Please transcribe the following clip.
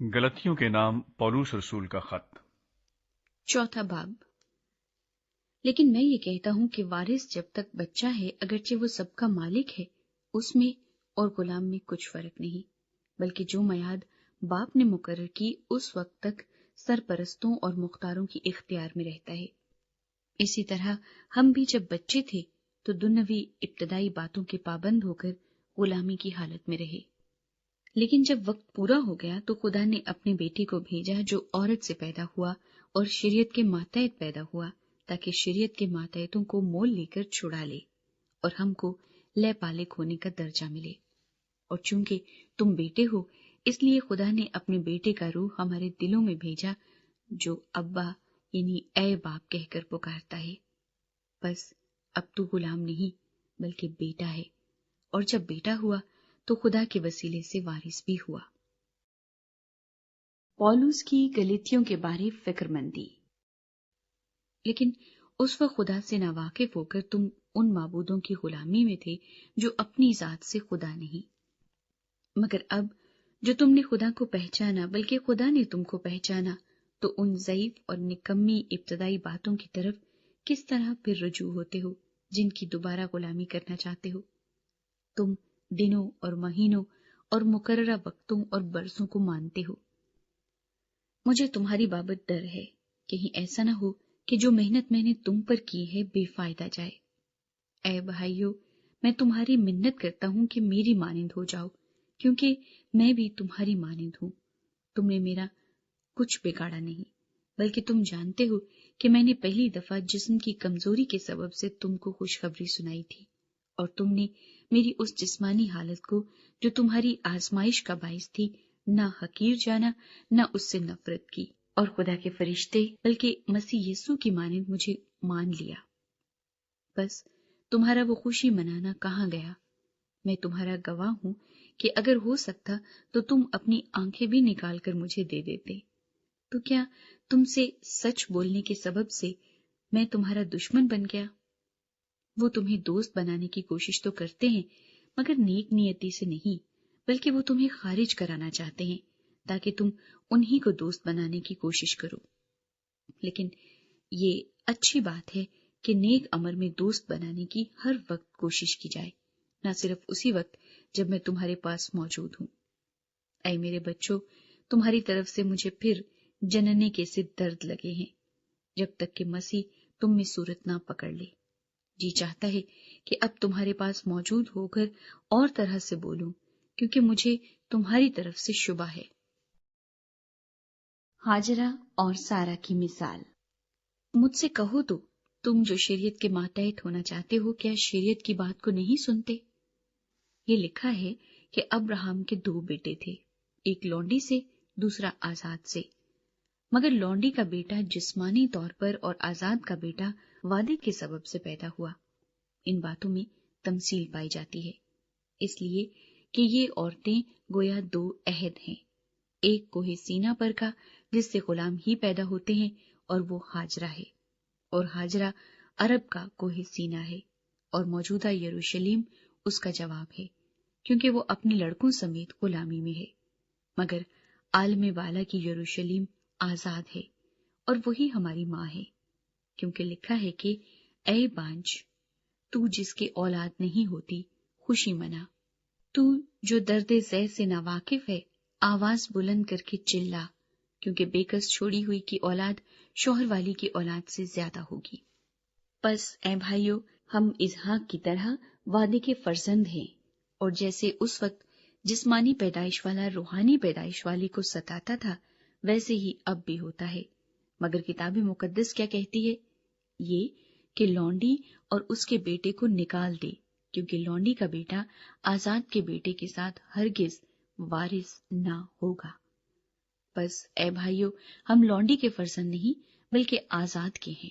गलतियों के नाम पौलुस रसूल का खत। चौथा बाब। लेकिन मैं ये कहता हूं कि वारिस जब तक बच्चा है, अगरचे वो सबका मालिक है, उसमें और गुलाम में कुछ फर्क नहीं, बल्कि जो मयाद बाप ने मुकर्रर की उस वक्त तक सरपरस्तों और मुख्तारों की इख्तियार में रहता है। इसी तरह हम भी जब बच्चे थे तो दुनियावी इब्तदाई बातों के पाबंद होकर गुलामी की हालत में रहे। लेकिन जब वक्त पूरा हो गया तो खुदा ने अपने बेटे को भेजा जो औरत से पैदा हुआ और शरीयत के मातहत पैदा हुआ, ताकि शरीयत के मातहतों को मोल लेकर छुड़ा ले और हमको ले पालिक होने का दर्जा मिले। और चूंकि तुम बेटे हो, इसलिए खुदा ने अपने बेटे का रूह हमारे दिलों में भेजा, जो अब्बा यानी ऐ बाप कहकर पुकारता है। बस अब तू गुलाम नहीं बल्कि बेटा है, और जब बेटा हुआ तो खुदा के वसीले से वारिस भी हुआ। पौलुस की गलतियों के बारे फिक्रमंदी। लेकिन उस वक्त खुदा से नावाकिफ होकर तुम उन माबूदों की गुलामी में थे जो अपनी जात से खुदा नहीं। मगर अब जो तुमने खुदा को पहचाना, बल्कि खुदा ने तुमको पहचाना, तो उन ज़ईफ और निकम्मी इब्तदाई बातों की तरफ किस तरह फिर रुजू होते हो जिनकी दोबारा गुलामी करना चाहते हो। तुम दिनों और महीनों और मुकर्ररा वक्तों और बरसों को मानते हो। मुझे तुम्हारी बाबत डर है, कहीं ऐसा ना हो कि जो मेहनत मैंने तुम पर की है बेफायदा जाए। ऐ भाइयों, मैं तुम्हारी मिन्नत करता हूं कि मेरी मानिंद हो जाओ, क्योंकि मैं भी तुम्हारी मानिंद हूं। तुमने मेरा कुछ बिगाड़ा नहीं, बल्कि तुम जानते हो कि मैंने पहली दफा जिस्म की कमजोरी के सबब से तुमको खुशखबरी सुनाई थी, और तुमने मेरी उस जिस्मानी हालत को जो तुम्हारी आजमाइश का बाइस थी ना हकीर जाना, ना उससे नफरत की, और खुदा के फरिश्ते बल्कि मसीह यीशु की मानिंद मुझे मान लिया। बस तुम्हारा वो खुशी मनाना कहाँ गया। मैं तुम्हारा गवाह हूं कि अगर हो सकता तो तुम अपनी आंखें भी निकाल कर मुझे दे देते। तो क्या तुमसे सच बोलने के सबब से मैं तुम्हारा दुश्मन बन गया? वो तुम्हें दोस्त बनाने की कोशिश तो करते हैं, मगर नेक नियति से नहीं, बल्कि वो तुम्हें खारिज कराना चाहते हैं ताकि तुम उन्हीं को दोस्त बनाने की कोशिश करो। लेकिन ये अच्छी बात है कि नेक अमर में दोस्त बनाने की हर वक्त कोशिश की जाए, न सिर्फ उसी वक्त जब मैं तुम्हारे पास मौजूद हूं। ऐ मेरे बच्चों, तुम्हारी तरफ से मुझे फिर जनने के से दर्द लगे हैं, जब तक कि मसीह तुम में सूरत ना पकड़ ले। जी चाहता है कि अब तुम्हारे पास मौजूद होकर और तरह से बोलूं, क्योंकि मुझे तुम्हारी तरफ से शुबा है। हाजरा और सारा की मिसाल। मुझसे कहो तो तुम जो शरीयत के मातहत होना चाहते हो, क्या शरीयत की बात को नहीं सुनते? ये लिखा है कि अब्राहम के 2 बेटे थे, एक लौंडी से, दूसरा आजाद से। मगर लौंडी का बेटा जिस्मानी तौर पर और आजाद का बेटा वादे के सबब से पैदा हुआ। इन बातों में तमसील पाई जाती है, इसलिए कि ये औरतें गोया 2 अहद हैं। एक कोहे सीना पर का जिससे गुलाम ही पैदा होते हैं, और वो हाजरा है, और हाजरा अरब का कोहे सीना है, और मौजूदा यरूशलेम उसका जवाब है, क्योंकि वो अपने लड़कों समेत गुलामी में है। मगर आलम वाला की यरूशलेम आजाद है, और वही हमारी माँ है, क्योंकि लिखा है कि ऐ बांझ, तू जिसके औलाद नहीं होती खुशी मना। तू जो दर्दे ज़ै से नावाकिफ है, आवाज बुलंद करके चिल्ला, क्योंकि बेकस छोड़ी हुई की औलाद शौहर वाली की औलाद से ज्यादा होगी। बस ऐ भाइयों, हम इसहाक की तरह वादे के फर्जंद हैं, और जैसे उस वक्त जिस्मानी पैदाइश वाला रूहानी पैदाइश वाली को सताता था, वैसे ही अब भी होता है। मगर किताब मुकद्दस क्या कहती है? ये कि लौंडी और उसके बेटे को निकाल दे, क्योंकि लौंडी का बेटा आजाद के बेटे के साथ हरगिज वारिस ना होगा। बस ऐ भाइयों, हम लौंडी के फर्जंद नहीं बल्कि आजाद के हैं।